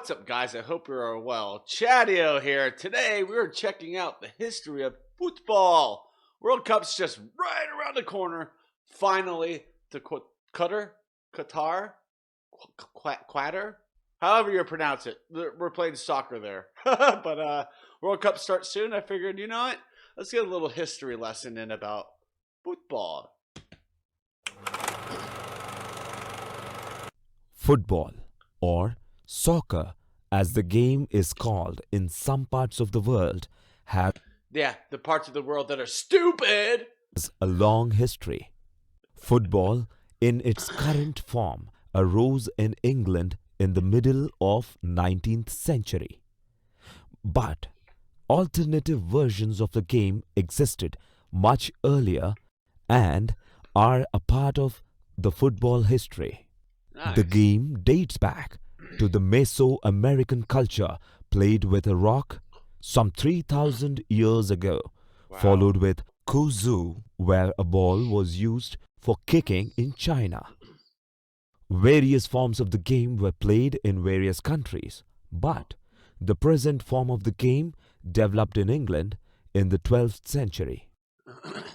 What's up, guys? I hope you're well. Chadeo here. Today, we're checking out the history of football. World Cup's just right around the corner. Finally, to Qatar, Qatar, however you pronounce it. We're playing soccer there, but World Cup starts soon. I figured, you know what? Let's get a little history lesson in about football. Football, or soccer as the game is called in some parts of the world, has Yeah, the parts of the world that are stupid. a long history. Football, in its current form, arose in England in the middle of 19th century. But alternative versions of the game existed much earlier and are a part of the football history. The Nice. game dates back to the Mesoamerican culture played with a rock some 3000 years ago, Wow. followed with kuzoo, where a ball was used for kicking in China. Various forms of the game were played in various countries, but the present form of the game developed in England in the 12th century.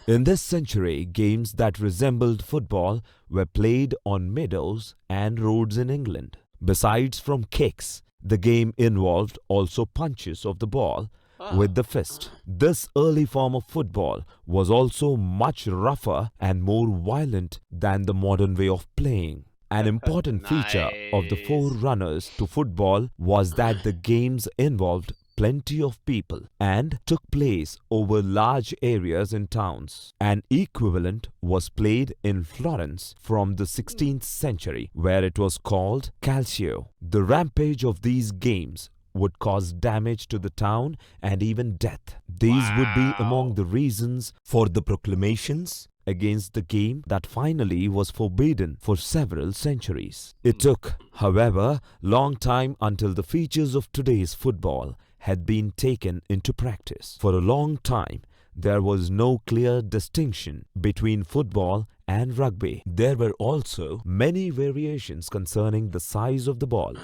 In this century, games that resembled football were played on meadows and roads in England. Besides from kicks, the game involved also punches of the ball Oh. with the fist. This early form of football was also much rougher and more violent than the modern way of playing. An important feature of the Nice. forerunners to football was that the games involved plenty of people and took place over large areas in towns. An equivalent was played in Florence from the 16th century, where it was called calcio. The rampage of these games would cause damage to the town and even death. These would be among Wow. the reasons for the proclamations against the game that finally was forbidden for several centuries. It took, however, long time until the features of today's football had been taken into practice. For a long time, there was no clear distinction between football and rugby. There were also many variations concerning the size of the ball,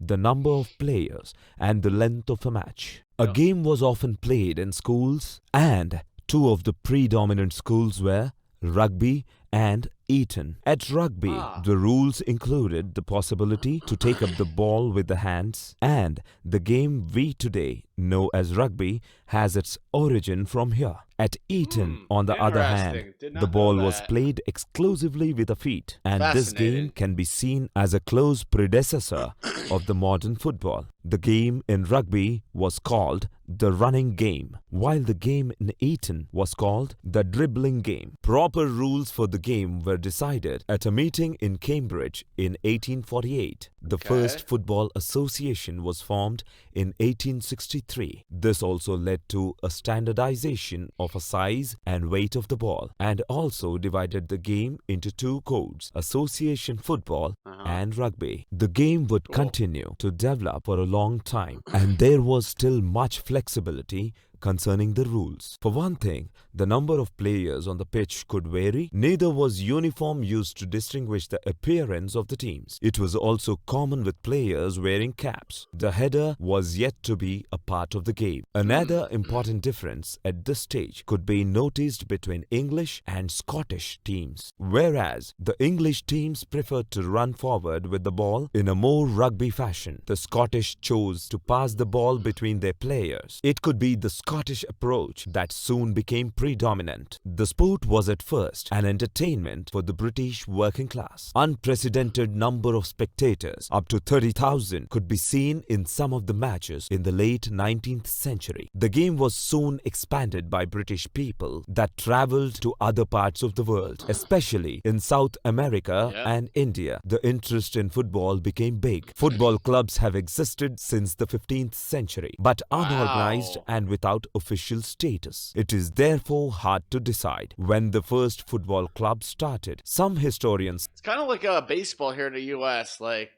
the number of players, and the length of a match. A Yep. game was often played in schools, and two of the predominant schools were rugby and Eton. At rugby, Ah. the rules included the possibility to take up the ball with the hands, and the game we today know as rugby has its origin from here. At Eton, on the other hand, Interesting. Did the not know ball was that. played exclusively with the feet, and this game Fascinating. can be seen as a close predecessor of the modern football. The game in rugby was called the running game, while the game in Eton was called the dribbling game. Proper rules for the game were decided at a meeting in Cambridge in 1848. The Okay. first football association was formed in 1863. This also led to a standardization of a size and weight of the ball, and also divided the game into two codes: association football Uh-huh. and rugby. The game would Cool. continue to develop for a long time, and there was still much flexibility concerning the rules. For one thing, the number of players on the pitch could vary. Neither was uniform used to distinguish the appearance of the teams. It was also common with players wearing caps. The header was yet to be a part of the game. Another important difference at this stage could be noticed between English and Scottish teams. Whereas the English teams preferred to run forward with the ball in a more rugby fashion, the Scottish chose to pass the ball between their players. It could be the Scottish approach that soon became predominant. The sport was at first an entertainment for the British working class. Unprecedented number of spectators, up to 30,000, could be seen in some of the matches in the late 19th century. The game was soon expanded by British people that travelled to other parts of the world, especially in South America Yep. and India. The interest in football became big. Football clubs have existed since the 15th century, but unorganized Wow. and without official status. It is therefore hard to decide when the first football club started. Some historians It's kind of like baseball here in the U.S. Like,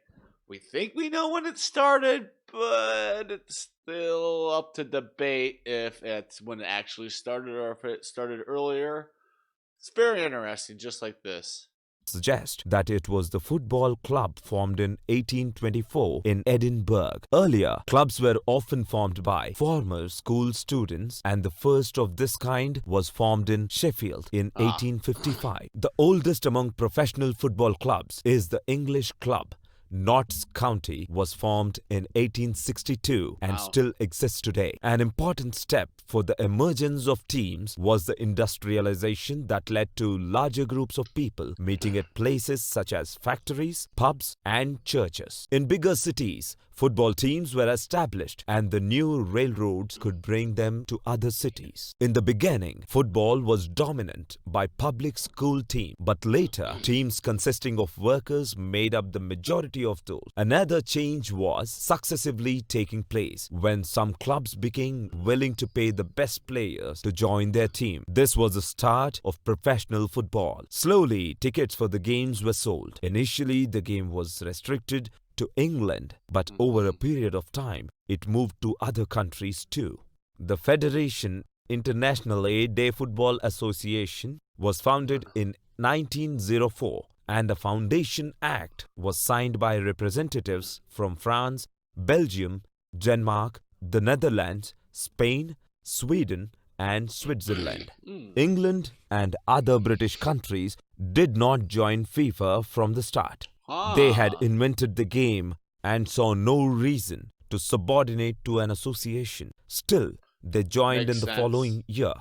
we think we know when it started, but it's still up to debate if it's when it actually started or if it started earlier. It's very interesting, just like this. suggest that it was the football club formed in 1824 in Edinburgh. Earlier, clubs were often formed by former school students, and the first of this kind was formed in Sheffield in 1855. The oldest among professional football clubs is the English club. Notts County was formed in 1862 and still exists today. An important step for the emergence of teams was the industrialization that led to larger groups of people meeting at places such as factories, pubs, and churches. In bigger cities, football teams were established and the new railroads could bring them to other cities. In the beginning, football was dominant by public school teams, but later, teams consisting of workers made up the majority of those. Another change was successively taking place when some clubs became willing to pay the best players to join their team. This was the start of professional football. Slowly, tickets for the games were sold. Initially, the game was restricted to England, but over a period of time, it moved to other countries too. The Federation Internationale de Football Association was founded in 1904, and the Foundation Act was signed by representatives from France, Belgium, Denmark, the Netherlands, Spain, Sweden, and Switzerland. England and other British countries did not join FIFA from the start. They had invented the game and saw no reason to subordinate to an association. Still, they joined in the following year,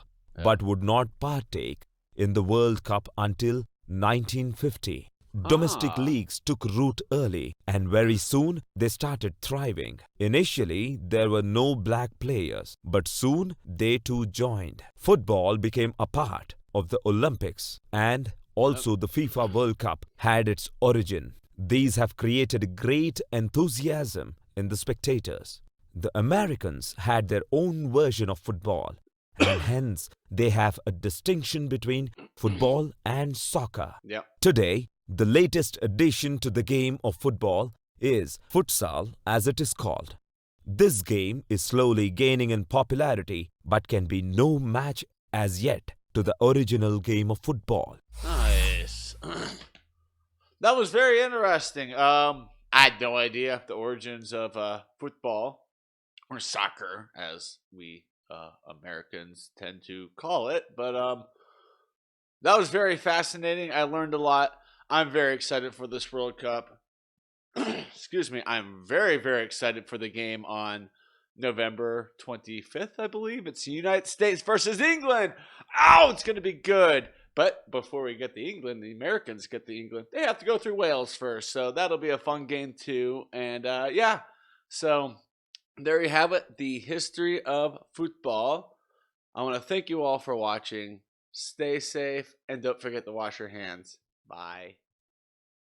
but would not partake in the World Cup until 1950. Domestic leagues took root early, and very soon they started thriving. Initially, there were no black players, but soon they too joined. Football became a part of the Olympics, and also the FIFA World Cup had its origin. These have created great enthusiasm in the spectators. The Americans had their own version of football, and hence they have a distinction between football and soccer. Today, the latest addition to the game of football is futsal, as it is called. This game is slowly gaining in popularity but can be no match as yet to the original game of football. Nice. That was very interesting. I had no idea the origins of football, or soccer, as we Americans tend to call it. But that was very fascinating. I learned a lot. I'm very excited for this World Cup. Excuse me. I'm very, very excited for the game on November 25th, I believe. It's the United States versus England. Oh, it's going to be good. But before we get to England, the Americans get to England, they have to go through Wales first. So that'll be a fun game too. And yeah, so there you have it, the history of football. I want to thank you all for watching. Stay safe and don't forget to wash your hands. Bye.